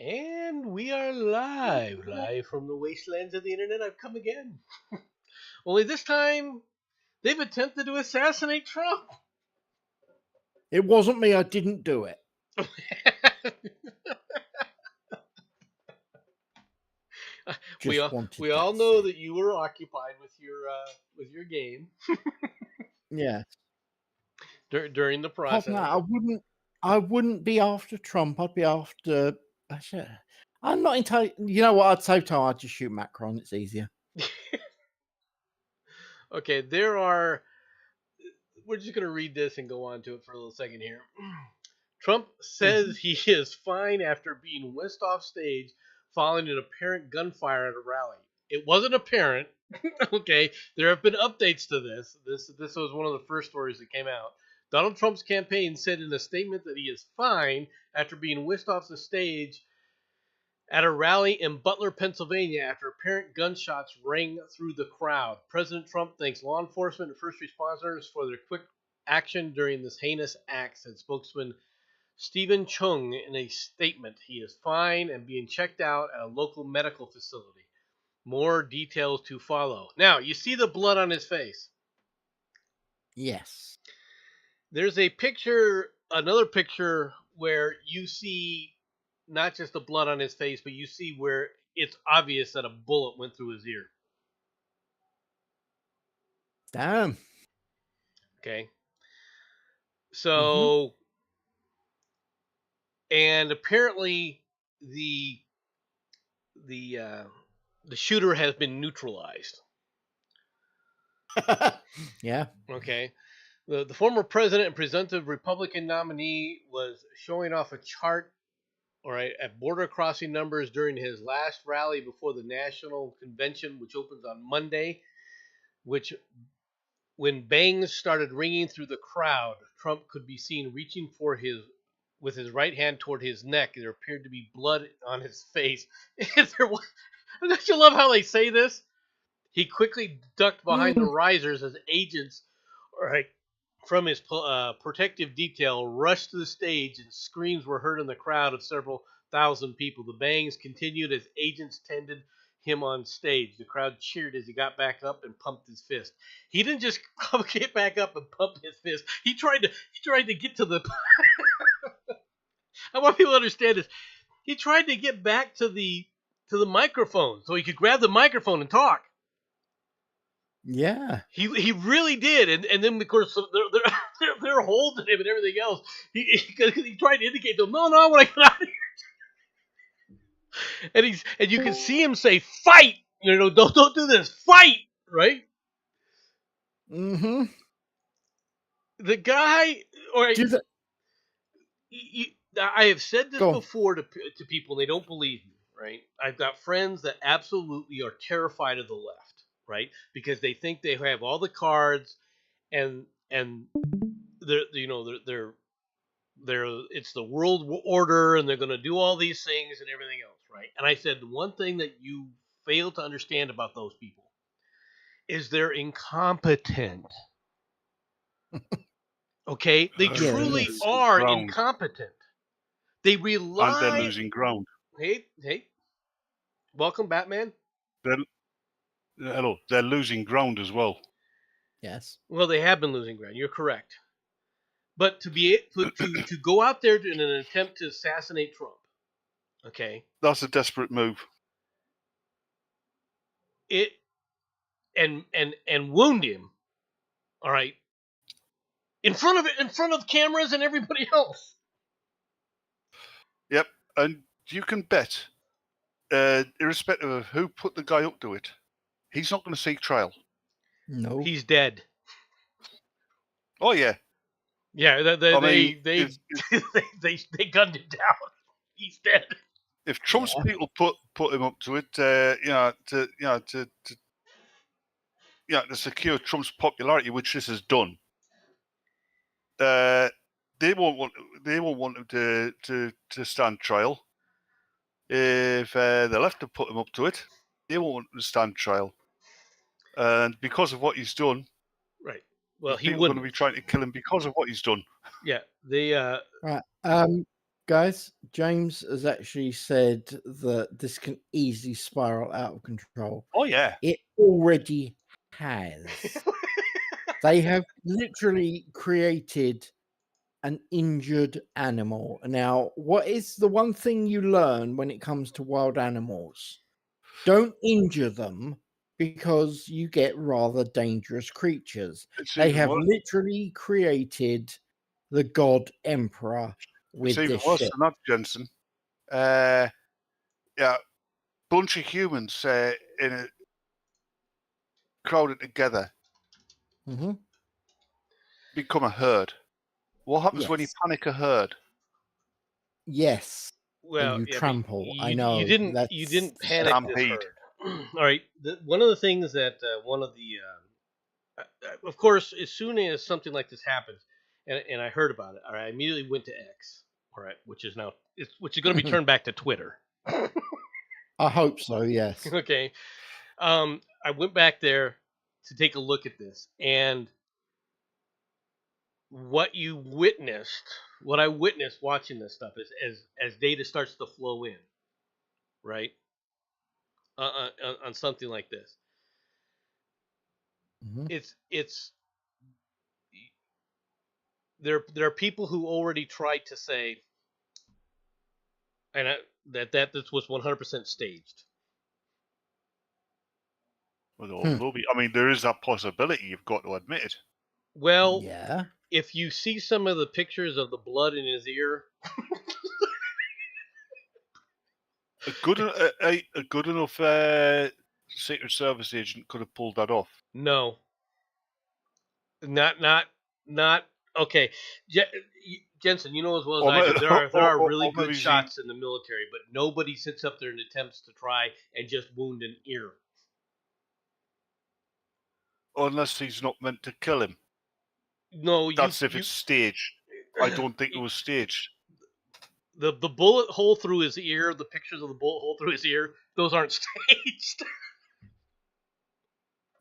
And we are live from the wastelands of the internet. I've come again. Only this time, they've attempted to assassinate Trump. It wasn't me. I didn't do it. we Just all wanted we that all know said. that you were occupied with your game Yeah. during the Apart from process. that, I wouldn't be after Trump. I'd be after. I'm not entirely. You know what? I'd say time I'd just shoot Macron. It's easier. Okay, we're just gonna read this and go on to it for a little second here. Trump says he is fine after being whisked off stage following an apparent gunfire at a rally. It wasn't apparent. Okay, there have been updates to this. This was one of the first stories that came out. Donald Trump's campaign said in a statement that he is fine after being whisked off the stage at a rally in Butler, Pennsylvania, after apparent gunshots rang through the crowd. President Trump thanks law enforcement and first responders for their quick action during this heinous act, said spokesman Stephen Chung in a statement. He is fine and being checked out at a local medical facility. More details to follow. Now, you see the blood on his face. Yes. There's a picture, another picture, where you see not just the blood on his face, but you see where it's obvious that a bullet went through his ear. Damn. Okay. So, and apparently the shooter has been neutralized. Yeah. Okay. The former president and presumptive Republican nominee was showing off a chart, all right, at border crossing numbers during his last rally before the national convention, which opens on Monday. Which, when bangs started ringing through the crowd, Trump could be seen reaching with his right hand toward his neck. There appeared to be blood on his face. Don't you love how they say this? He quickly ducked behind the risers as agents, right, from his protective detail rushed to the stage, and screams were heard in the crowd of several thousand people. The bangs continued as agents tended him on stage. The crowd cheered as he got back up and pumped his fist. He didn't just get back up and pump his fist. He tried to get to the. I want people to understand this. He tried to get back to the microphone so he could grab the microphone and talk. Yeah. He really did, and then of course they're holding him and everything else. He tried to indicate to them, no, I want to get out of here. And you can see him say, "Fight!" Don't do this. Fight, right? Mm-hmm. The guy, or I have said this before to people, and they don't believe me. Right? I've got friends that absolutely are terrified of the left. Right? Because they think they have all the cards, and they're it's the world order, and they're going to do all these things and everything else, right? And I said the one thing that you fail to understand about those people is they're incompetent. Okay, they truly are incompetent. They rely. And they're losing ground. Hey, welcome, Batman. They're losing ground as well. Yes. Well, they have been losing ground. You're correct. But to go out there in an attempt to assassinate Trump, okay, that's a desperate move. And wound him, all right, in front of cameras and everybody else. Yep, and you can bet, irrespective of who put the guy up to it, he's not going to seek trial. No, he's dead. Oh yeah, yeah. They gunned him down. He's dead. If Trump's people put him up to it, to secure Trump's popularity, which this has done, they won't want him to stand trial. If the left have put him up to it, they won't want him to stand trial. And because of what he's done, right? Well, people are going to be trying to kill him because of what he's done. Yeah, they. Right, guys, James has actually said that this can easily spiral out of control. Oh yeah. It already has. They have literally created an injured animal. Now, what is the one thing you learn when it comes to wild animals? Don't injure them because you get rather dangerous creatures. It's They even have worse. literally created the god emperor It's with even this worse shit. than that, Jensen. Yeah, bunch of humans in a crowded together Hmm. become a herd. What happens when you Yes. panic a herd? Yes. And Well, you yeah, but trample. I you know. didn't That's panic this Stampede. herd. All right. One of the things that one of the of course, as soon as something like this happens, and I heard about it, all right, I immediately went to X, all right, which is going to be turned back to Twitter. I hope so, yes. Okay. I went back there to take a look at this, and what I witnessed watching this stuff is as data starts to flow in, right, on something like this, Hmm. it's there are people who already tried to say, and that this was 100% staged. Well, I mean, there is that possibility. You've got to admit it. Well, Yeah. if you see some of the pictures of the blood in his ear, A good enough Secret Service agent could have pulled that off. no, not okay. Jensen, you know as well as I do, there are really Or good maybe shots in the military, but nobody sits up there and attempts to try and just wound an ear. unless he's not meant to kill him. No, That's if it's staged. I don't think it was staged. the bullet hole through his ear, the pictures of the bullet hole through his ear, those aren't staged.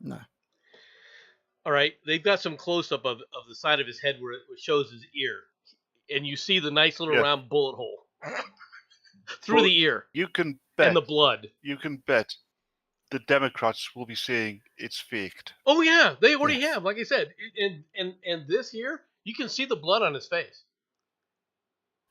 No. All right, they've got some close up of the side of his head where it shows his ear, and you see the nice little Yeah. round bullet hole through But the ear you can and bet. the blood. You can bet the Democrats will be saying it's faked. Oh yeah, they already Yes. have. Like I said, and this here, you can see the blood on his face.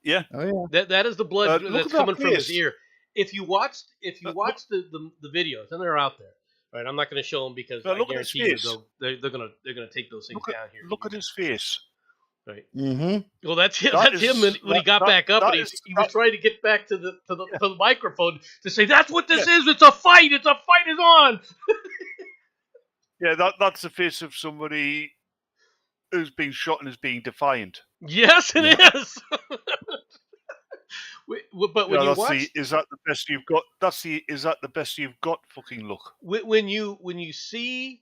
Yeah. Oh yeah. That is the blood Look that's at that coming from his face. ear. If you watch Look, the videos, and they're out there, right? I'm not going to show them because I look at his guarantee you face. they're gonna take those things down here. Look at his face. Right. Mm-hmm. Well, that's him. That That's is- him when he got back up, that and is- he was trying to get back to the Yeah. to the microphone to say that's what this is. It's a fight. It's a fight is on. Yeah, that's the face of somebody who's been shot and is being defiant. Yes, it Yeah. is. But when you that's watch, is that the best you've got? Is that the best you've got? Fucking look. when you see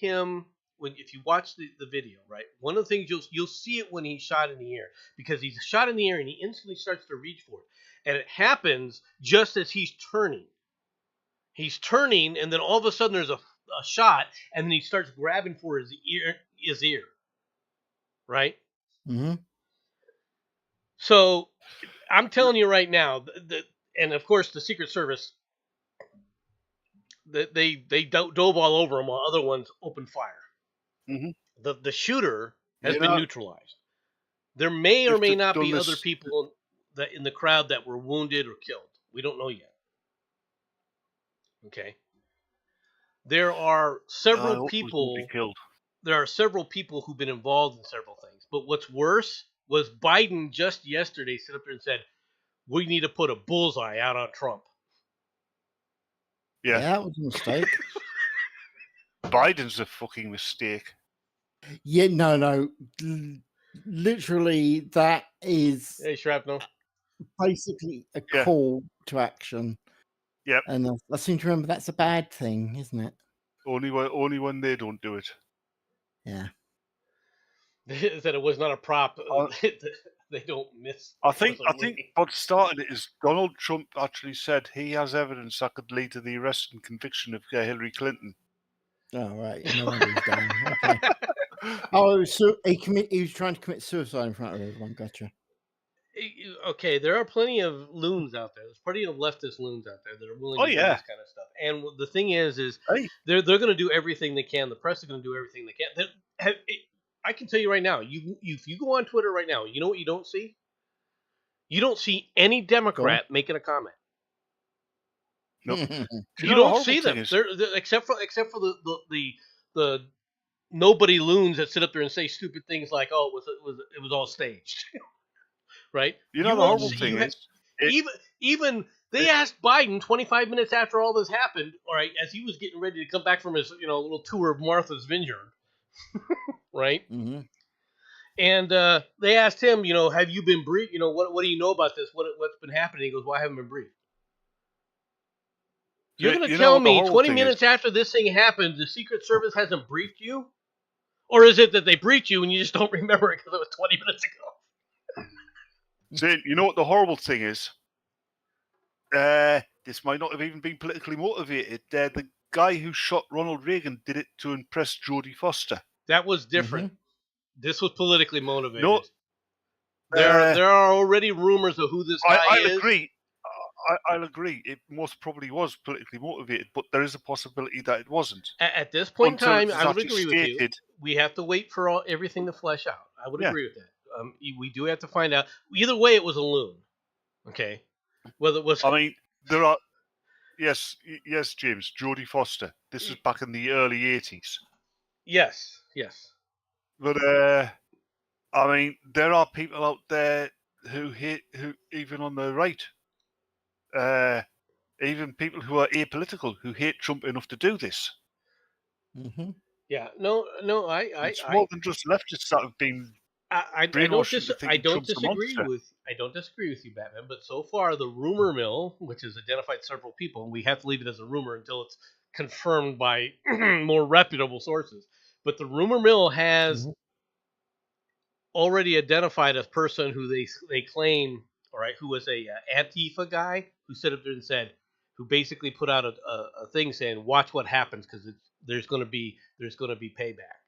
him, if you watch the video, right, one of the things you'll see it when he's shot in the ear, because he's shot in the ear and he instantly starts to reach for it, and it happens just as he's turning, and then all of a sudden there's a shot, and then he starts grabbing for his ear, right. Mm-hmm. So I'm telling you right now, and of course the Secret Service, they dove all over him while other ones opened fire. Mhm. The shooter has You been know, neutralized. There may or if may they've not done be this- other people that in the crowd that were wounded or killed. We don't know yet. Okay. There are I several hope he people. won't be killed. There are several people who've been involved in several things. But what's worse was Biden just yesterday stood up there and said, "We need to put a bullseye out on Trump." Yeah, Yeah, that was a mistake. Biden's a fucking mistake. Yeah, no. Literally, that is Hey, Shrapnel. basically a Yeah. call to action. Yep. And I seem to remember that's a bad thing, isn't it? Only when they don't do it. Yeah. They said it was not a prop. They don't miss. I think supposedly. what started it is Donald Trump actually said he has evidence that could lead to the arrest and conviction of Hillary Clinton. Oh, right. No wonder he's down. Okay. Oh, so he was trying to commit suicide in front of everyone. Gotcha. Okay, there are plenty of loons out there. There's plenty of leftist loons out there that are willing Oh to do yeah, this kind of stuff. And the thing is hey, they're going to do everything they can. The press is going to do everything they can. I can tell you right now. If you go on Twitter right now, you know what you don't see? You don't see any Go on. Democrat making a comment. no. Do you You know the don't horrible see thing them. is? They're except for the nobody loons that sit up there and say stupid things like, "Oh, it was all staged," right? You know You the won't horrible see thing is? It, even they it, asked Biden 25 minutes after all this happened, all right, as he was getting ready to come back from his little tour of Martha's Vineyard, right? Mm-hmm. And they asked him, have you been briefed? What do you know about this? What's been happening? He goes, well, I haven't been briefed. You're going to you know tell what the me horrible 20 thing is? minutes after this thing happened, the Secret Service hasn't briefed you? Or is it that they briefed you and you just don't remember it because it was 20 minutes ago? See, you know what the horrible thing is? This might not have even been politically motivated. The guy who shot Ronald Reagan did it to impress Jodie Foster. That was different. This was politically motivated. No, there are already rumors of who this guy I'll is. agree. I'll agree. It most probably was politically motivated, but there is a possibility that it wasn't. At this point in time, I would actually agree with you. We have to wait for everything to flesh out. I would agree with that. We do have to find out. Either way, it was a loon. Okay. Whether it was. I mean, there are. Yes, James. Jodie Foster. This is back in the early 80s. Yes. But I mean, there are people out there who even on the right, even people who are apolitical who hate Trump enough to do this. Mm-hmm. Yeah. No. It's more than just leftists that have been. I don't disagree with you, Batman. But so far, the rumor mill, which has identified several people, and we have to leave it as a rumor until it's confirmed by more reputable sources. But the rumor mill has already identified a person who they claim, all right, who was a Antifa guy who stood up there and said, who basically put out a thing saying, "Watch what happens because there's going to be payback."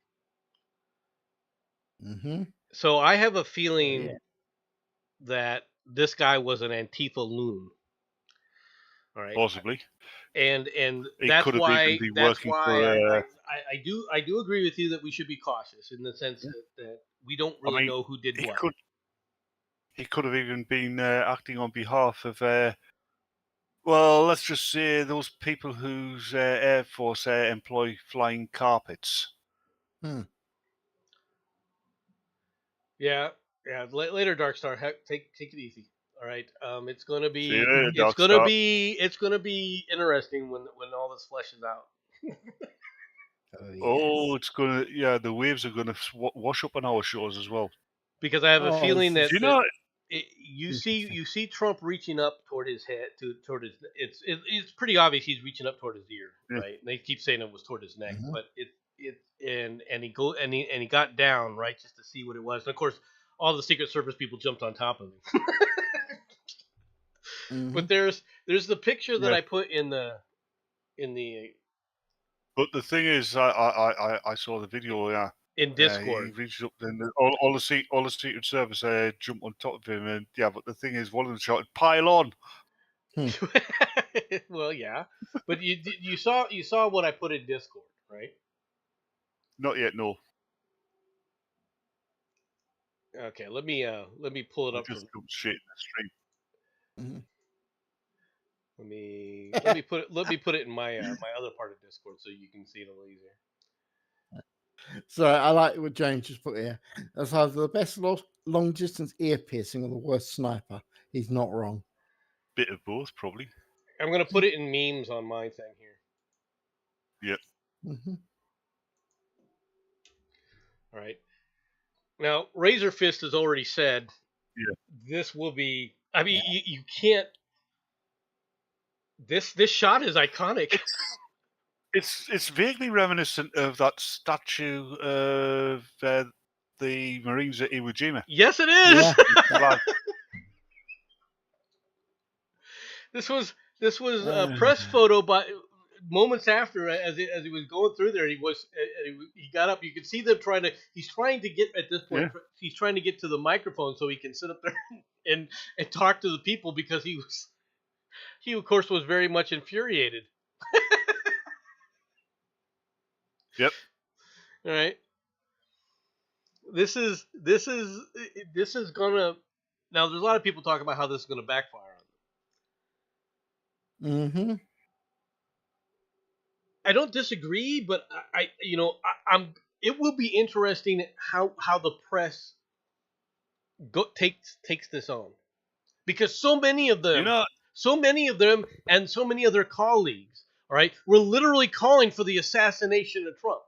Mm-hmm. So I have a feeling that this guy was an Antifa loon. All right, Possibly, and that's why I do agree with you that we should be cautious in the sense that we don't really know who did what. He could have even been acting on behalf of, well, let's just say those people whose Air Force employ flying carpets. Yeah. Later, Darkstar. Take it easy. All right. It's going to be it's going to be interesting when all this fleshes out. It's gonna the waves are gonna wash up on our shores as well. Because I have a feeling that you see see Trump reaching up toward his head toward his it's pretty obvious he's reaching up toward his ear, right? And they keep saying it was toward his neck, but he got down right just to see what it was. And of course, all the Secret Service people jumped on top of him. But there's the picture that I put in the. But the thing is, I saw the video. In Discord, he reached up, and all the Secret Service jumped on top of him, and but the thing is, one of them shouted, "Pile on!" Well, yeah, but you saw what I put in Discord, right? Not yet, no. Okay, let me pull it up. Just come straight in the stream. Let me put it in my my other part of Discord so you can see it a little easier. So I like what James just put here. That's either the best long distance ear piercing or the worst sniper. He's not wrong. Bit of both, probably. I'm going to put it in memes on my thing here. Yep. All right. Now, Razor Fist has already said this will be. I mean, you can't. This shot is iconic. It's vaguely reminiscent of that statue of the Marines at Iwo Jima. Yes, it is. Yeah. This was a press photo by moments after, as he was going through there, he got up. You could see them trying to. He's trying to get at this point. Yeah. He's trying to get to the microphone so he can sit up there and talk to the people because he of course was very much infuriated. Yep. All right. This is gonna. Now, there's a lot of people talking about how this is going to backfire on them. Mm-hmm. I don't disagree, but I'm. It will be interesting how the press takes this on, because so many of them, and so many of their colleagues, all right, were literally calling for the assassination of Trump.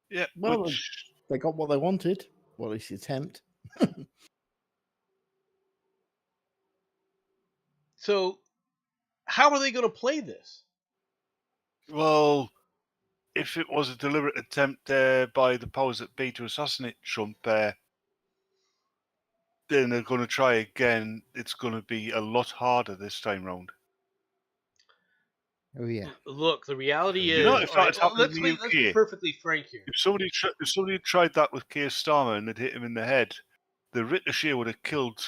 Yeah. Well, they got what they wanted. Well, at least attempt. So, how are they going to play this? Well, if it was a deliberate attempt by the powers that be to assassinate Trump, then they're going to try again. It's going to be a lot harder this time round. Oh yeah. Look, the reality is, If that had happened let's in the be UK, perfectly frank here. if somebody had tried that with Keir Starmer and had hit him in the head, the ricochet would have killed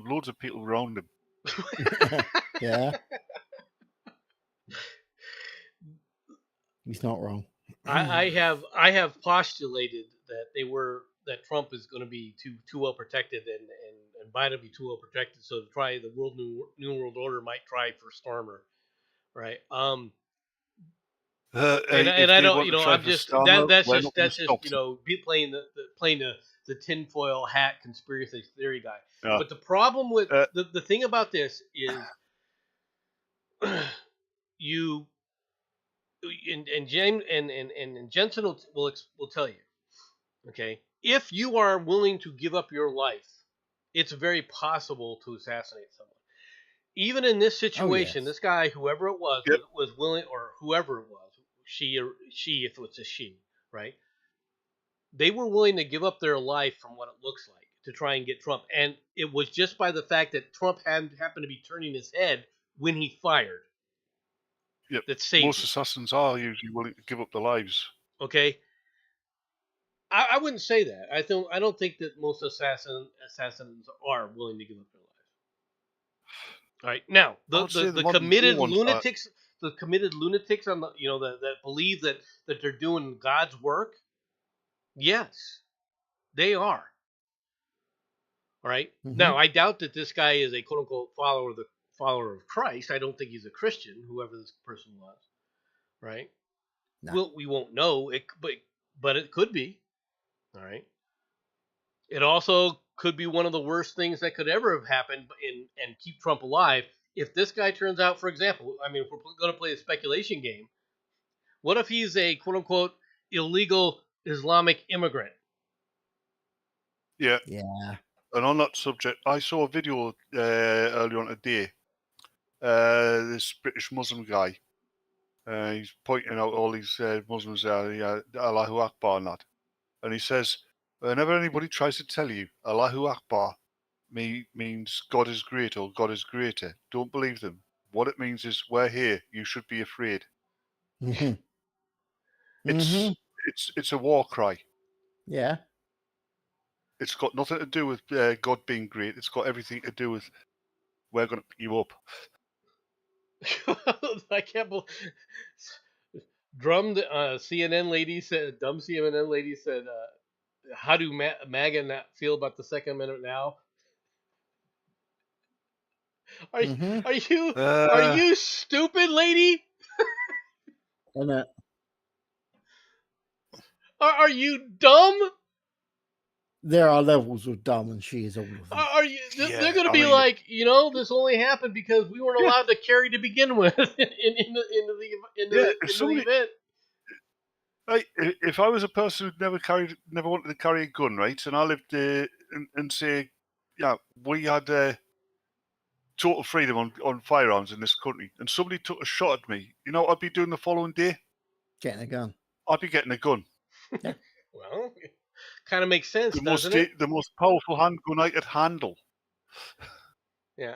loads of people around him. Yeah. He's not wrong. I have postulated that Trump is going to be too well protected and Biden be too well protected, so to try the new world order might try for Starmer, right? And I don't, I'm just that's just be playing the tinfoil hat conspiracy theory guy. Yeah. But the problem with the thing about this is you. And James and Jensen will tell you, okay, if you are willing to give up your life, it's very possible to assassinate someone. Even in this situation, this guy, whoever it was, was willing, or whoever it was, she, if it was a she, right? They were willing to give up their life, from what it looks like, to try and get Trump. And it was just by the fact that Trump happened to be turning his head when he fired. Yep. That saved Most him. assassins are usually willing to give up their lives. Okay. I wouldn't say that. I don't think that most assassins are willing to give up their lives. All right. Now, the committed lunatics, on the that believe that they're doing God's work, yes, they are. All right. Mm-hmm. Now, I doubt that this guy is a quote unquote follower of Christ. I don't think he's a Christian, whoever this person was. Right. No. We won't know it, but it could be. All right. It also could be one of the worst things that could ever have happened and keep Trump alive. If this guy turns out, for example, I mean, if we're going to play a speculation game, what if he's a quote unquote illegal Islamic immigrant? Yeah. Yeah. And on that subject, I saw a video earlier on today. This British Muslim guy, he's pointing out all these Muslims are Allahu Akbar and that. And he says, whenever anybody tries to tell you Allahu Akbar means God is great or God is greater, don't believe them. What it means is, we're here, you should be afraid. Mm-hmm. It's a war cry. Yeah. It's got nothing to do with God being great. It's got everything to do with, we're going to pick you up. I can't believe. CNN lady said, dumb CNN lady said, how do MAGA feel about the Second Amendment now? Are you stupid, lady? Are you dumb? There are levels of dumb, and she is all of them. Are you? They're going to be like, this only happened because we weren't allowed to carry to begin with in the event. Right, if I was a person who'd never wanted to carry a gun, right, and I lived and say, yeah, we had total freedom on firearms in this country, and somebody took a shot at me, you know what I'd be doing the following day? Getting a gun. I'd be getting a gun. Yeah. Well, kind of makes sense, doesn't it? The most powerful handgun I could handle. Yeah.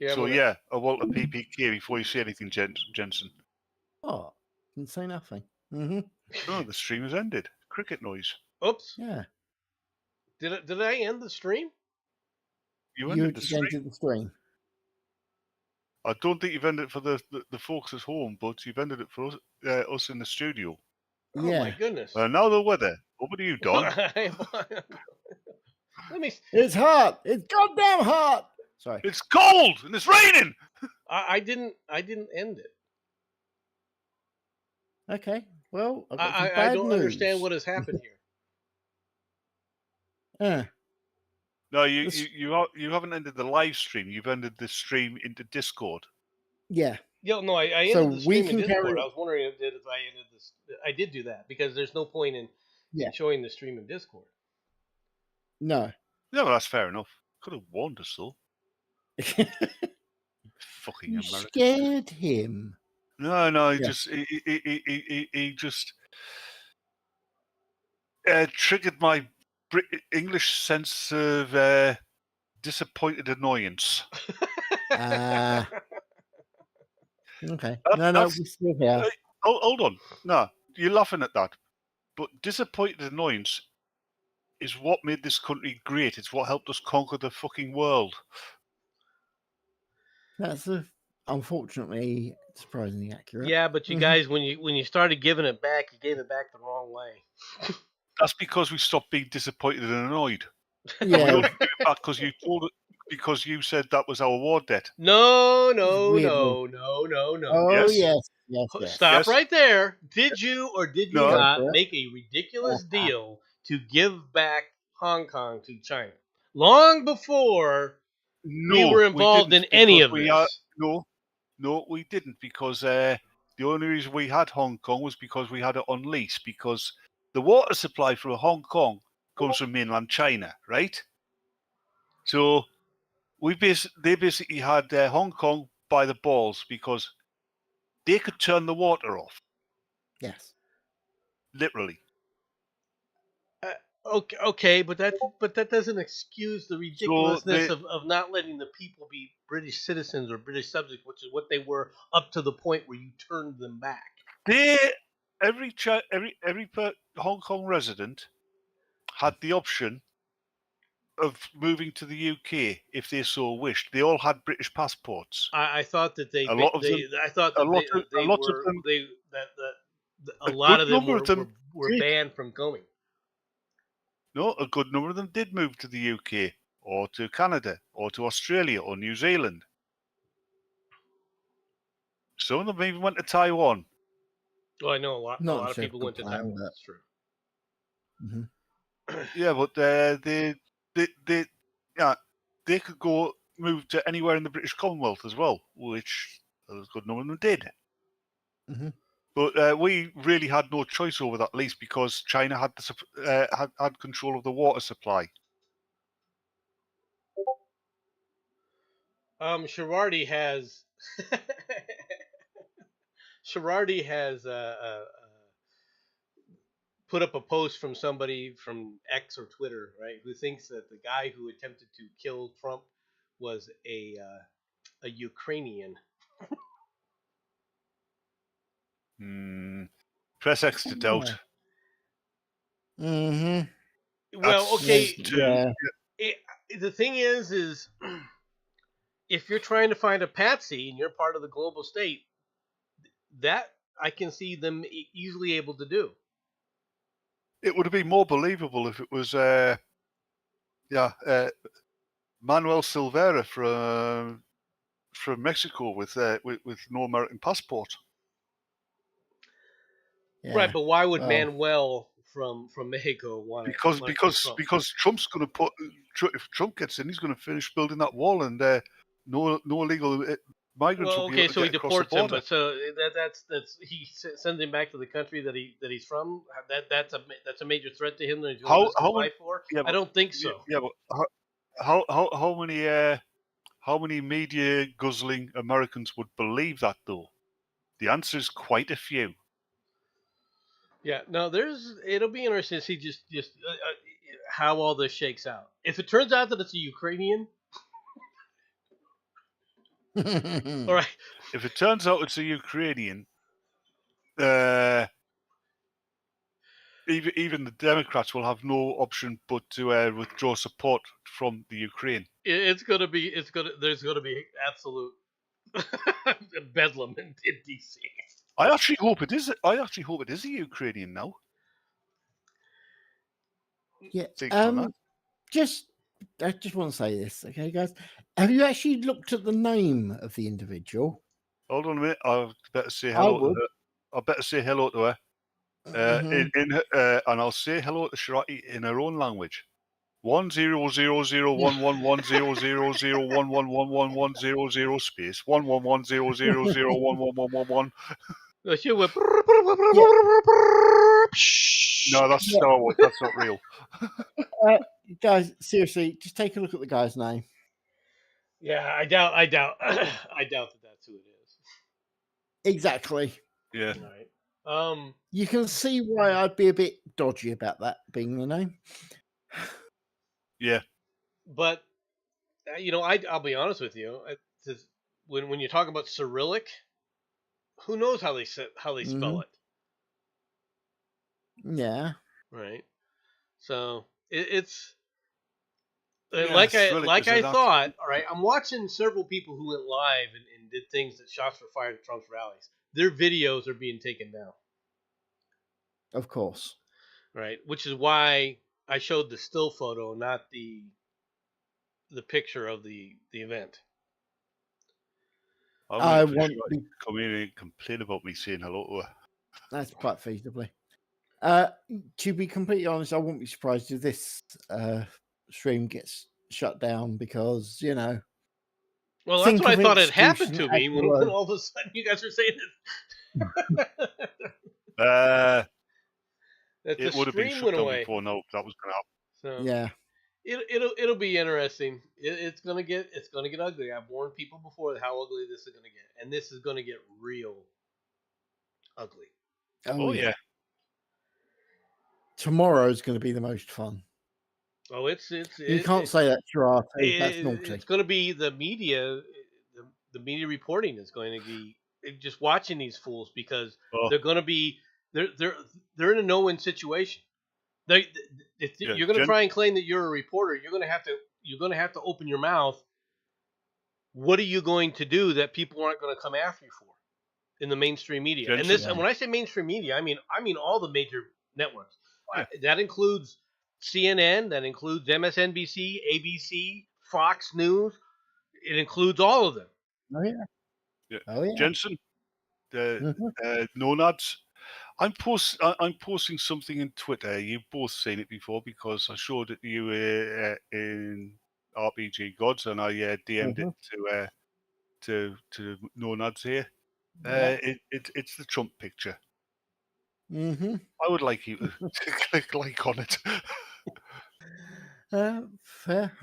Yeah, So well, yeah, I want a PPK before you say anything, Jensen. Oh, didn't say nothing. Mm-hmm. Oh, the stream has ended. Cricket noise. oops. Yeah. Did I end the stream? You You ended the just stream. entered the stream. I don't think you've ended it for the folks at home, but you've ended it for us in the studio. Oh my Yeah. goodness. Now the weather. Over to you, Don. Let me. It's hot. It's goddamn hot. Sorry. It's cold and it's raining. I didn't. I didn't end it. Okay. Well, I've got some I bad don't news. understand what has happened here. No, This- you haven't ended the live stream. You've ended the stream into Discord. Yeah. Yo, no, I So ended the we stream in can Discord. carry. I was wondering if I ended this. I did do that because there's no point in showing the stream in Discord. No. No, well, that's fair enough. Could have warned us though. Fucking You American. scared him. No, Yeah. he just triggered my English sense of disappointed annoyance. Okay. That- No, that's- we're still here. Hold on. No, you're laughing at that. But disappointed annoyance is what made this country great. It's what helped us conquer the fucking world. That's unfortunately surprisingly accurate. Yeah, but you Mhm. guys, when you started giving it back, you gave it back the wrong way. That's because we stopped being disappointed and annoyed. We Yeah. only gave it back because you said that was our war debt. No, Weirdly. Oh Yes. yes. Stop Yes. right there. Did you or did you No. not make a ridiculous deal to give back Hong Kong to China long before we were involved in didn't, any because of we this? are- no, we didn't, because the only reason we had Hong Kong was because we had it on lease, because the water supply for Hong Kong comes from mainland China, right? So they basically had Hong Kong by the balls because they could turn the water off, Yes. literally. Okay, but that doesn't excuse the ridiculousness they- of not letting the people be British citizens or British subjects, which is what they were up to the point where you turned them back. Every Hong Kong resident had the option of moving to the UK if they so wished. They all had British passports. I thought that A lot of them- I thought a that lot of- they a lot of were them- they that a a lot good of them number of them were did. banned from going. No, a good number of them did move to the UK or to Canada or to Australia or New Zealand. Some of them even went to Taiwan. Well, I know a lot Not of sure people if went to plan, Taiwan. but- That's true. Yeah, but they could go move to anywhere in the British Commonwealth as well, which a good number of them did. Mhm. But we really had no choice over that lease because China had had control of the water supply. Sherardi has Sherardi has put up a post from somebody from X or Twitter, right, who thinks that the guy who attempted to kill Trump was a Ukrainian. Press X to doubt. Mm-hmm. Well, That's okay. Yeah. The thing is if you're trying to find a patsy and you're part of the global state, that I can see them easily able to do. It would have been more believable if it was Manuel Silvera from Mexico with no American passport. Yeah. Right, but why would Well, Manuel from Mexico want to Because Trump's going to if Trump gets in, he's going to finish building that wall, and no illegal migrants will be able to so he get across the deports him, border. but so that's he sends him back to the country that he's from. That's a major threat to him that he's going to risk his life for. Yeah, I don't think so. Yeah, but how many media guzzling Americans would believe that though? The answer is quite a few. Yeah, no, it'll be interesting to see just how all this shakes out. If it turns out that it's a Ukrainian, All right. If it turns out it's a Ukrainian, even the Democrats will have no option but to withdraw support from the Ukraine. It's gonna be. There's gonna be absolute bedlam in DC. I actually hope it is. I actually hope it is a Ukrainian now. Yeah. Thanks for that. I just want to say this, okay, guys. Have you actually looked at the name of the individual? Hold on a minute. I better say I hello to would. her. I better say hello to her. Mhm. And I'll say hello to Shirati in her own language. 10001110001111110 space 11100011111. She went. Yeah. No, that's Yeah. Star Wars. That's not real. Guys, seriously, just take a look at the guy's name. Yeah, I doubt. I doubt that that's who it is. Exactly. Yeah. All right. You can see why I'd be a bit dodgy about that being the name. Yeah. But I'll be honest with you. When you talk about Cyrillic, who knows how they spell Mhm. it, Yeah. right? So it's Yeah, Cyrillic like is I an thought. All right, I'm watching several people who went live and did things that shots were fired at Trump's rallies. Their videos are being taken down, Of course. right? Which is why I showed the still photo, not the picture of the event. I'm I waiting for want Shirati to come in and complain about me saying hello to her. That's quite feasibly. To be completely honest, I wouldn't be surprised if this stream gets shut down because, Well, that's think what I of thought had happened institution to as me the when word. all of a sudden you guys were saying that the It would have been stream shut went down away. before now. That was going to happen. So Yeah. it'll be interesting. It's gonna get ugly. I've warned people before how ugly this is gonna get, and this is gonna get real ugly. Oh, yeah. Tomorrow's going to be the most fun. Oh, You can't say that, Giraffe. That's it's naughty. going to be the media. The media reporting is going to be just watching these fools because Oh, they're going to be they're in a no-win situation. If yeah. you're going to try and claim that you're a reporter, you're going to have to open your mouth. What are you going to do that people aren't going to come after you for in the mainstream media? And Jensen, and when I say mainstream media, I mean all the major networks. Yeah. That includes CNN, that includes MSNBC, ABC, Fox News. It includes all of them. Oh, yeah. yeah. Oh, yeah. Jensen, Mhm. Nonads. I'm posting something in Twitter. You've both seen it before because I showed it to you in RPG Gods, and I DM'd Mhm. it to Nonads here. Yeah. It's the Trump picture. Mm-hmm. I would like you to click like on it. Fair.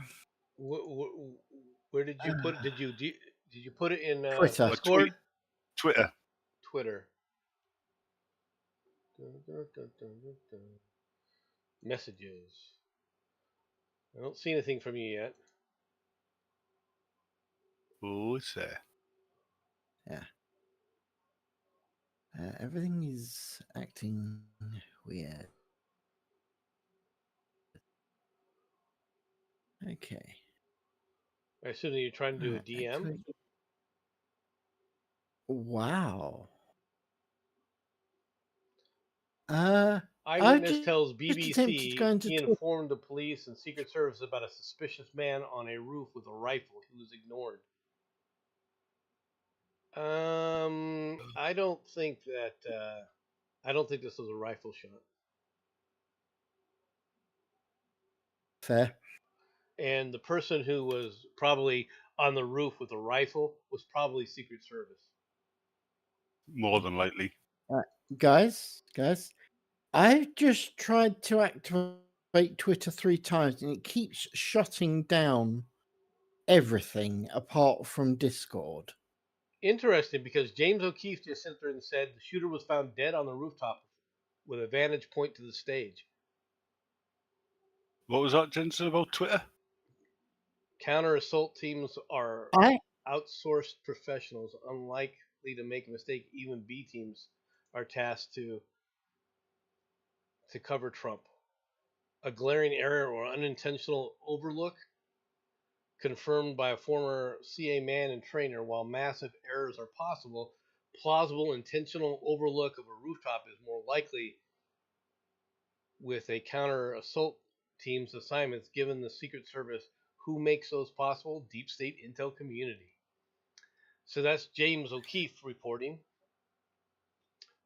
Where did you put it? Did you put it in Twitter. Discord? Twitter. Twitter. Messages. I don't see anything from you yet. Oh, it's there. Yeah. Everything is acting weird. Okay. I assume that you're trying to do a Alright, DM. activate. Wow. I Eyewitness tells attempted to go BBC into he Twitter. informed the police and Secret Service about a suspicious man on a roof with a rifle. He was ignored. I don't think that. I don't think this was a rifle shot. Fair. And the person who was probably on the roof with a rifle was probably Secret Service. More than likely. Guys, I've just tried to activate Twitter 3 times and it keeps shutting down everything apart from Discord. Interesting, because James O'Keefe just sent there and said the shooter was found dead on the rooftop with a vantage point to the stage. What was that, Jensen, about Twitter? Counter assault teams are. outsourced professionals, unlikely to make a mistake. Even B teams are tasked to cover Trump. A glaring error or unintentional overlook, confirmed by a former CA man and trainer. While massive errors are possible, plausible intentional overlook of a rooftop is more likely with a counter assault team's assignments, given the Secret Service. Who makes those possible? Deep State Intel community. So that's James O'Keefe reporting.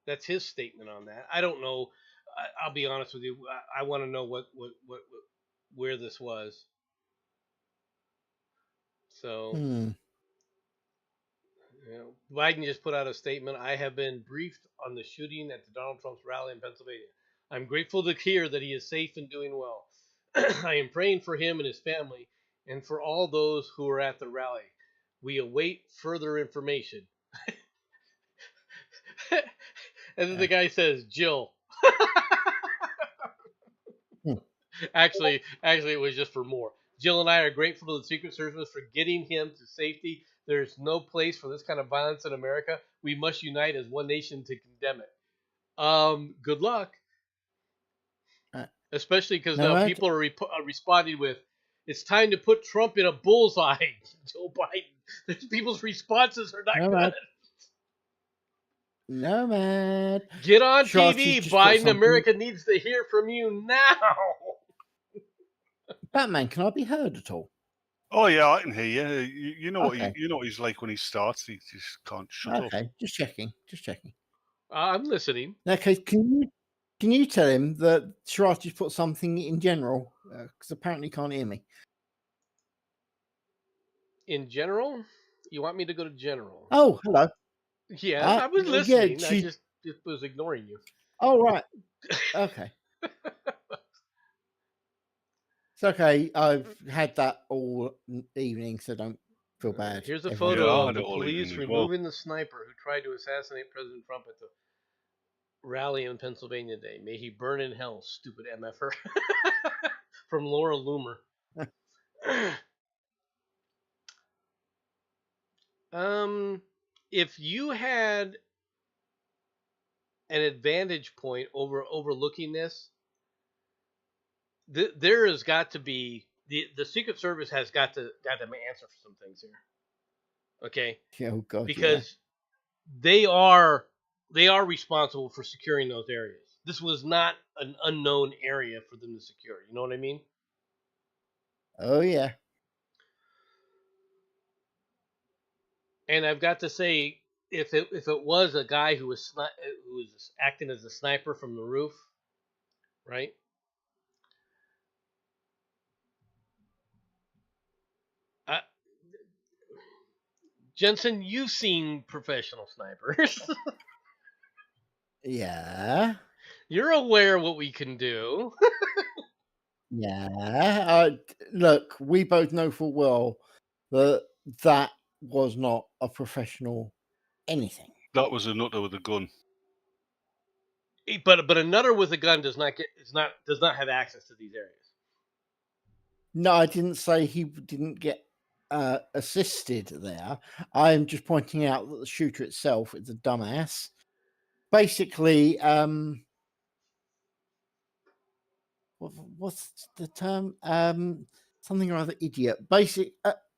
That's his statement on that. I don't know. I'll be honest with you. I want to know what where this was. So, Hmm. you know, Biden just put out a statement. I have been briefed on the shooting at the Donald Trump's rally in Pennsylvania. I'm grateful to hear that he is safe and doing well. I am praying for him and his family and for all those who are at the rally. We await further information. And then the guy says, Jill. Hmm. Actually, it was just for more. Jill and I are grateful to the Secret Service for getting him to safety. There's no place for this kind of violence in America. We must unite as one nation to condemn it. Good luck. Especially because No, now people are responding with, it's time to put Trump in a bullseye. Joe Biden. People's responses are not good. Nomad. Get on Shorty TV, just put Biden. something- America needs to hear from you now. Batman, can I be heard at all? Oh yeah, I can hear you. You know Okay. you know what he's like when he starts. He just can't shut up. Okay, just checking. I'm listening. Okay, can you tell him that Shirati's put something in general? Because apparently he can't hear me. In general, you want me to go to general? Oh, hello. Yeah, I was listening. Yeah, I just was ignoring you. Oh, right. Okay. It's okay. I've had that all evening, so don't feel bad. Here's a Everyone- photo Yeah, I of had the it all police evening as well. removing the sniper who tried to assassinate President Trump at the rally in Pennsylvania today. May he burn in hell, stupid MFer. From Laura Loomer. If you had an advantage point over overlooking this, there has got to be the Secret Service has got to answer for some things here. Okay, Oh God, because they are responsible for securing those areas. This was not an unknown area for them to secure. You know what I mean? Oh yeah. And I've got to say, if it was a guy who was acting as a sniper from the roof, right? Jensen, you've seen professional snipers. Yeah. You're aware what we can do. Yeah. Look, we both know full well that that was not a professional anything. That was a nutter with a gun. But a nutter with a gun does not have access to these areas. No, I didn't say he didn't get assisted there. I'm just pointing out that the shooter itself is a dumbass. Basically, what's the term? Something or other idiot.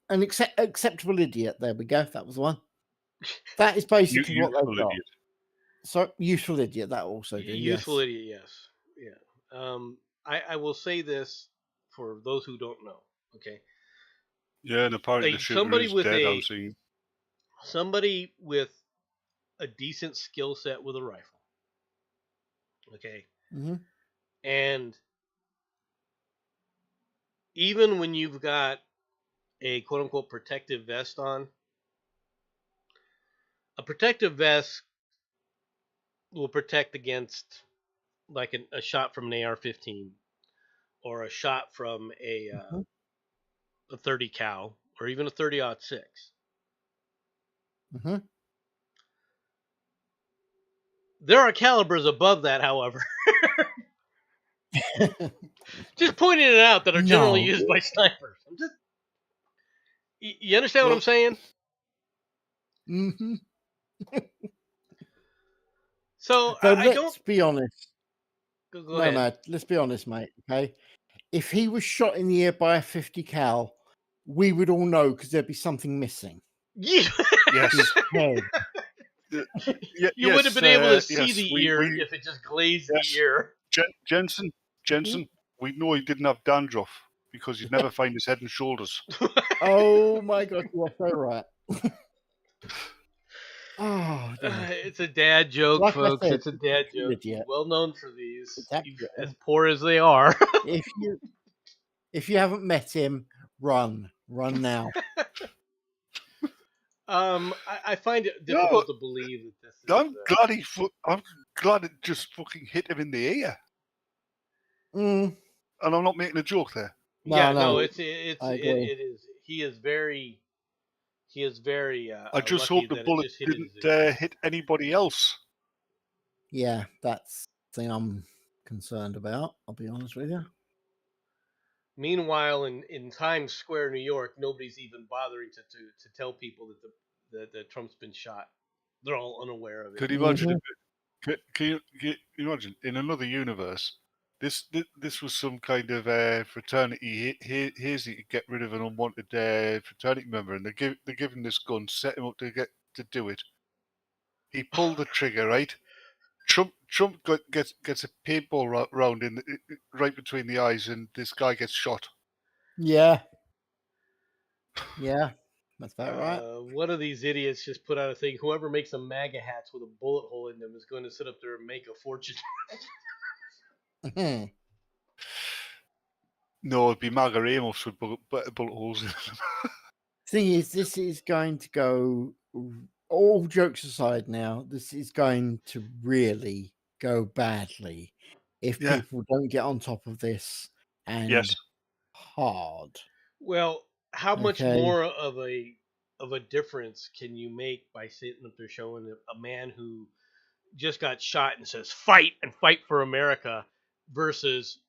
An acceptable idiot. There we go. That was the one. That is basically what they've got. Idiot. So useful idiot. That also do. Useful Yes. idiot. Yes. Yeah. I will say this for those who don't know. Okay. Yeah, and apparently the shooter somebody is with dead. a- I've seen. Somebody with a decent skill set with a rifle. Okay. Mm-hmm. And even when you've got a quote unquote protective vest on, a protective vest will protect against like a shot from an AR-15 or a shot from a 30 cal or even a 30-06. Mm-hmm. Mm-hmm. There are calibers above that, however. Just pointing it out that are generally used by snipers. You understand what I'm saying? Hmm. So So I don't let's be honest. go No, ahead. Mad, let's be honest, mate. Okay. If he was shot in the air by a 50 cal, we would all know because there'd be something missing. Yeah. Yes. His head. You would have been able to see Yes. the ear if it just glazed the Yes. ear. Jensen, we know he didn't have dandruff because you'd never find his head and shoulders. Oh my God, you are so right. Oh dear. It's a dad joke, Like I folks. said, It's a it's dad an joke. He's idiot. well known for these, It's accurate. as poor as they are. If you haven't met him, run now. I find it No, difficult to believe that this is. I'm glad it just fucking hit him in the ear, Mm, and I'm not making a joke there. no, Yeah, no, no, it I agree. is. He is very I just lucky hope the that it bullet just hit his didn't ear. hit anybody else. Yeah, that's the thing I'm concerned about. I'll be honest with you. Meanwhile, in Times Square, New York, nobody's even bothering to tell people that Trump's been shot. They're all unaware of it. Could you imagine? Mhm. Can you imagine in another universe? This was some kind of fraternity hazy to get rid of an unwanted fraternity member, and they're giving this gun, set him up to do it. He pulled the trigger, right? Trump gets a paintball round right between the eyes, and this guy gets shot. Yeah, yeah, that's about right. One of these idiots just put out a thing. Whoever makes some MAGA hats with a bullet hole in them is going to sit up there and make a fortune. Mhm. No, it'd be Margaritos with bullet holes in them. Thing is, this is going to go. All jokes aside, now this is going to really go badly if Yeah. people don't get on top of this and Yes. hard. Well, how much Okay. more of a difference can you make by sitting up there showing a man who just got shot and says fight and fight for America versus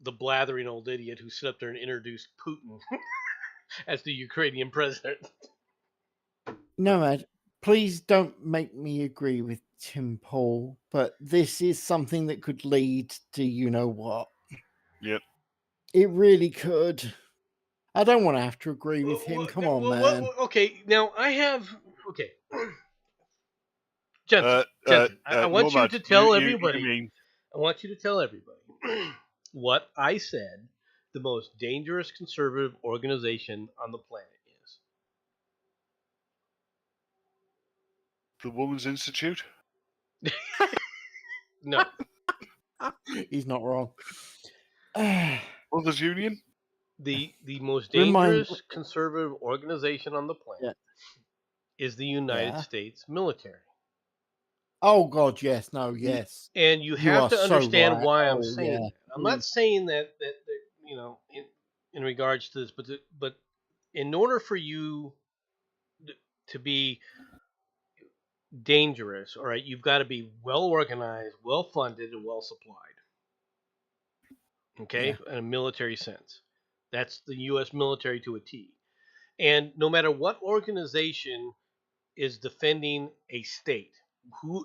the blathering old idiot who stood up there and introduced Putin as the Ukrainian president? No, Ed, please don't make me agree with Tim Paul, but this is something that could lead to you know what. Yep. It really could. I don't want to have to agree with him. Come on, man. Okay, now I have okay, Jensen. I want you Nomad. to You tell you you everybody. mean I want you to tell everybody what I said. The most dangerous conservative organization on the planet the Women's Institute? is. No, He's not wrong. Mothers Union? the most Remind. dangerous conservative organization on the planet Yeah. is the United Yeah. States military. Oh God, yes, no, yes. And you You have are to so understand right. why I'm Oh saying yeah. that. I'm not saying that you know in regards to this, but in order for you to be dangerous, all right, you've got to be well organized, well funded, and well supplied. Okay, Yeah. in a military sense, that's the U.S. military to a T. And no matter what organization is defending a state,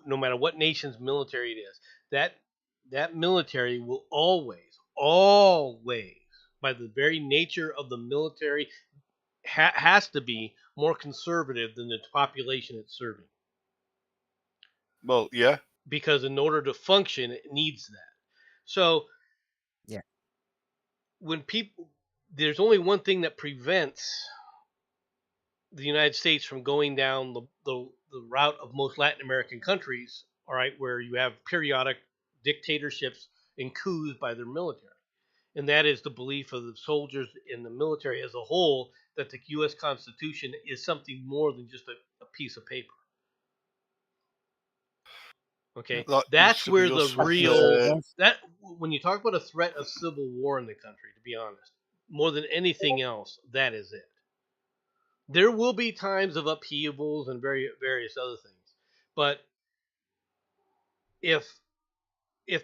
no matter what nation's military it is, that that military will always, by the very nature of the military, has to be more conservative than the population it's serving. Well, yeah. Because in order to function, it needs that. So Yeah. when people, there's only one thing that prevents the United States from going down the route of most Latin American countries, all right, where you have periodic dictatorships and coups by their military. And that is the belief of the soldiers in the military as a whole that the U.S. Constitution is something more than just a piece of paper. Okay, That used that's to be where the us with real Absolutely. that when you talk about a threat of civil war in the country, to be honest, more than anything else, that is it. There will be times of upheavals and various other things, but if if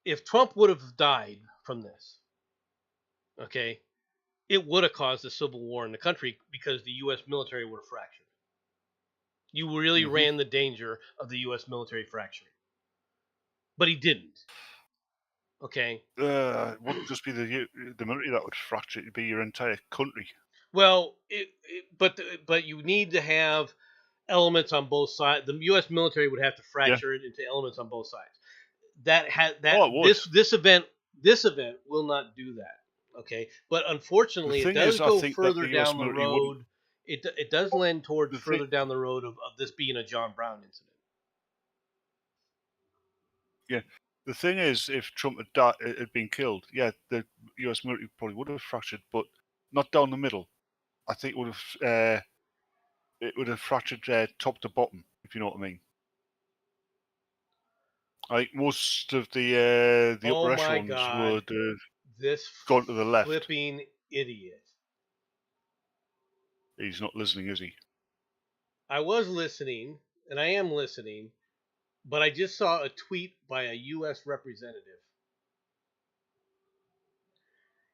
if Trump would have died from this, okay, it would have caused a civil war in the country because the U.S. military would have fractured. You really ran the danger of the U.S. military fracturing. But he didn't. Okay? It wouldn't just be the military that would fracture, it'd be your entire country. Well, but you need to have elements on both sides. The U.S. military would have to fracture it into elements on both sides. It would. This event will not do that. Okay, but The unfortunately, it thing does is, I go think that further the US down the military wouldn't. road. It does lend towards The thing, further down the road of this being a John Brown incident. yeah. The thing is, if Trump had been killed, yeah, the US military probably would have fractured, but not down the middle. I think it would have fractured top to bottom, if you know what I mean. I think most of the Oh upper my echelons God, would have this gone to the left. flipping idiot! He's not listening, is he? I was listening, and I am listening, but I just saw a tweet by a U.S. representative.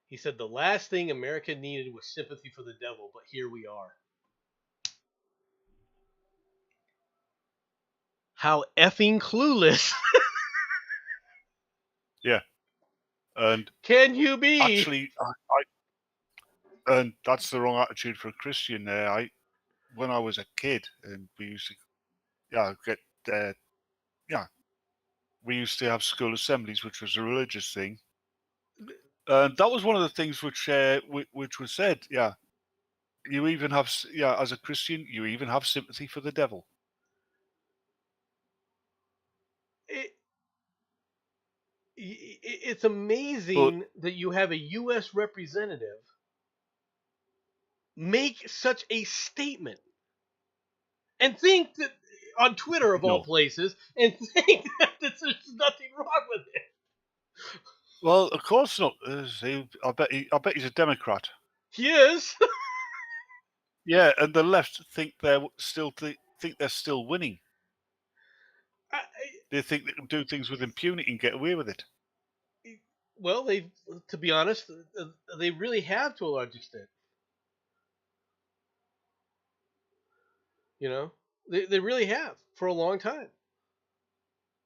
He said the last thing America needed was sympathy for the devil, but here we are. How effing clueless Yeah, and can you be? actually, and that's the wrong attitude for a Christian. When I was a kid, and we used to, we used to have school assemblies, which was a religious thing, and that was one of the things which was said. Yeah, you even have, as a Christian, you even have sympathy for the devil. It, it's amazing that you have a U.S. representative make such a statement and think that on Twitter of all places, and think that there's nothing wrong with it. Well, of course not. I bet he's a Democrat. He is. Yeah, and the left think they're still winning. They think they can do things with impunity and get away with it. Well, to be honest, they really have to a large extent. You know, they really have for a long time.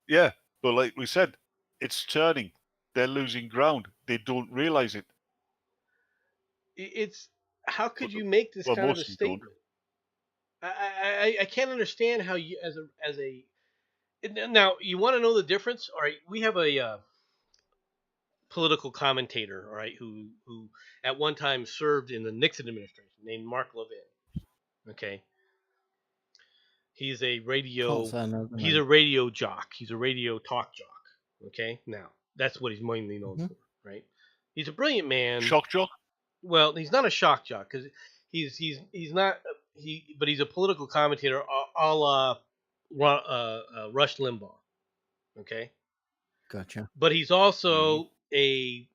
Yeah, but like we said, it's turning. They're losing ground. They don't realize it. It's how could you make this kind of a statement? I can't understand how you as a now you want to know the difference. All right, we have a political commentator, all right, who at one time served in the Nixon administration, named Mark Levin. Okay, he's a radio jock. He's a radio talk jock. Okay, now that's what he's mainly known for, right? He's a brilliant man. Shock jock? Well, he's not a shock jock because he's not but he's a political commentator, a la Rush Limbaugh. Okay, gotcha. but he's also he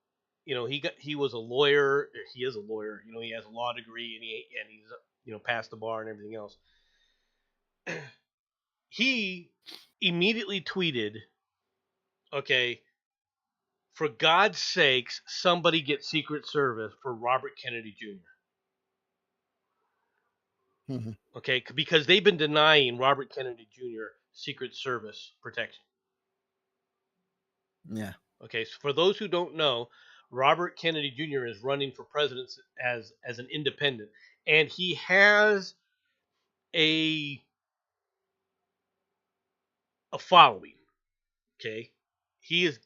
was a lawyer. He is a lawyer. You know, he has a law degree and he's passed the bar and everything else. He immediately tweeted, "Okay, for God's sakes, somebody get Secret Service for Robert Kennedy Jr." Okay, because they've been denying Robert Kennedy Jr. Secret Service protection. Yeah. Okay, so for those who don't know, Robert Kennedy Jr. is running for president as an independent, and he has a following. Okay, he is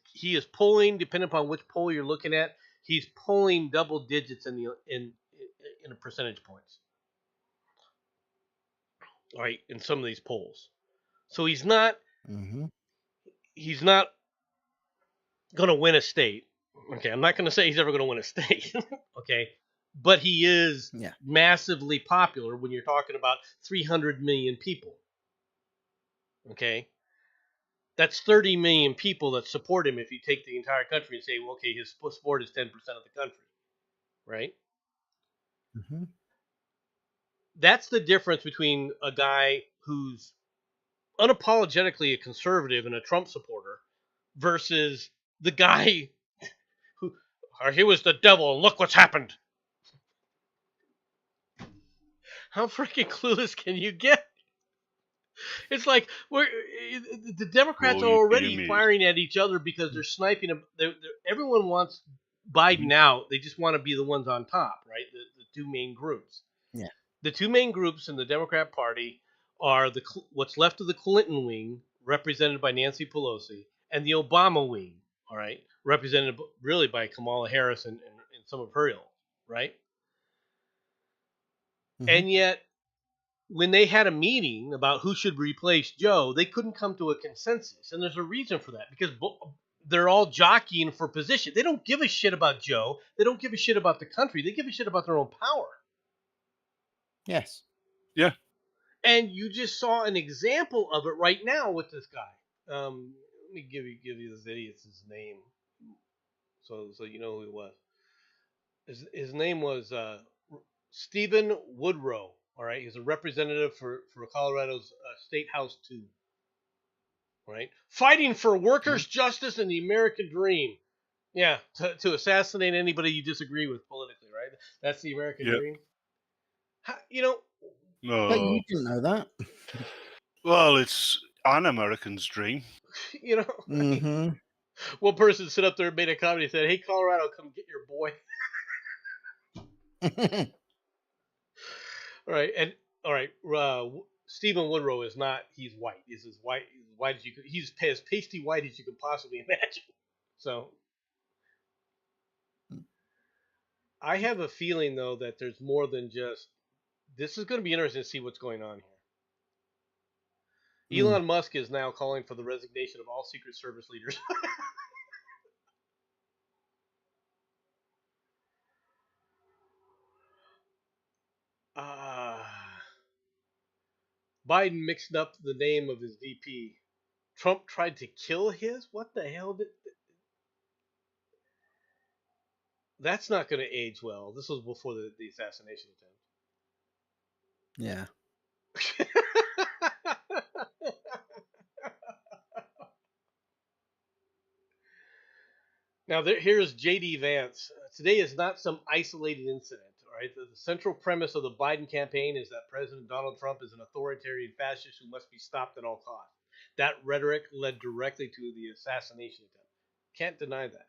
polling, depending upon which poll you're looking at, he's polling double digits in a percentage points. All right, in some of these polls, so he's not going to win a state. Okay, I'm not going to say he's ever going to win a state. Okay, but he is massively popular when you're talking about 300 million people. Okay, that's 30 million people that support him if you take the entire country and say, well, okay, his support is 10% of the country, right? That's the difference between a guy who's unapologetically a conservative and a Trump supporter versus the guy who, he was the devil and look what's happened. How freaking clueless can you get? It's like the Democrats Oh, are you'd be already amazed. firing at each other because they're sniping. Everyone wants Biden out. They just want to be the ones on top, right? The two main groups. Yeah. The two main groups in the Democrat Party are what's left of the Clinton wing, represented by Nancy Pelosi, and the Obama wing, all right, represented really by Kamala Harris and some of her ilk, right? And yet, when they had a meeting about who should replace Joe, they couldn't come to a consensus. And there's a reason for that because they're all jockeying for position. They don't give a shit about Joe. They don't give a shit about the country. They give a shit about their own power. Yes. Yeah. And you just saw an example of it right now with this guy. Let me give you this idiot's name, so you know who he was. His name was Stephen Woodrow. All right, he's a representative for Colorado's State House 2. Right, fighting for workers' justice and the American dream. Yeah, to assassinate anybody you disagree with politically. Right, that's the American dream. You know. No. But you didn't know that. Well, it's an American's dream. You know. Mm-hmm. One person stood up there and made a comment and said, "Hey, Colorado, come get your boy." All right. Stephen Woodrow is not. He's white. He's as white as you could. He's as pasty white as you could possibly imagine. So, I have a feeling though that there's more than just. This is going to be interesting to see what's going on here. Elon Musk is now calling for the resignation of all Secret Service leaders. Biden mixed up the name of his VP. Trump tried to kill his? What the hell did... That's not going to age well. This was before the assassination attempt. Yeah. Now, here's J.D. Vance. Today is not some isolated incident. All right, the central premise of the Biden campaign is that President Donald Trump is an authoritarian fascist who must be stopped at all costs. That rhetoric led directly to the assassination attempt. Can't deny that,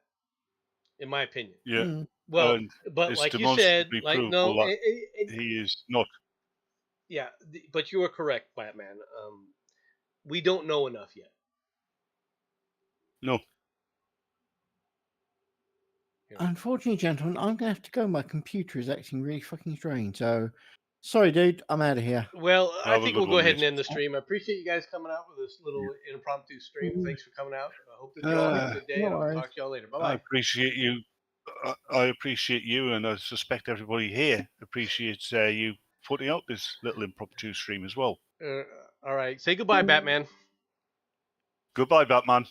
in my opinion. Yeah. Well, and but it's like you said, like no, he is not. Yeah, but you are correct, Batman. We don't know enough yet. No. Unfortunately, gentlemen, I'm gonna have to go. My computer is acting really fucking strange. So, sorry, dude. I'm out of here. Well, I think we'll go ahead and mate. end the stream. I appreciate you guys coming out with this little impromptu stream. Thanks for coming out. I hope that you all have a good day. No and I'll worries. talk to y'all later. Bye I bye. appreciate you. I appreciate you, and I suspect everybody here appreciates you putting out this little impromptu stream as well. All right. Say goodbye, Batman. Goodbye, Batman.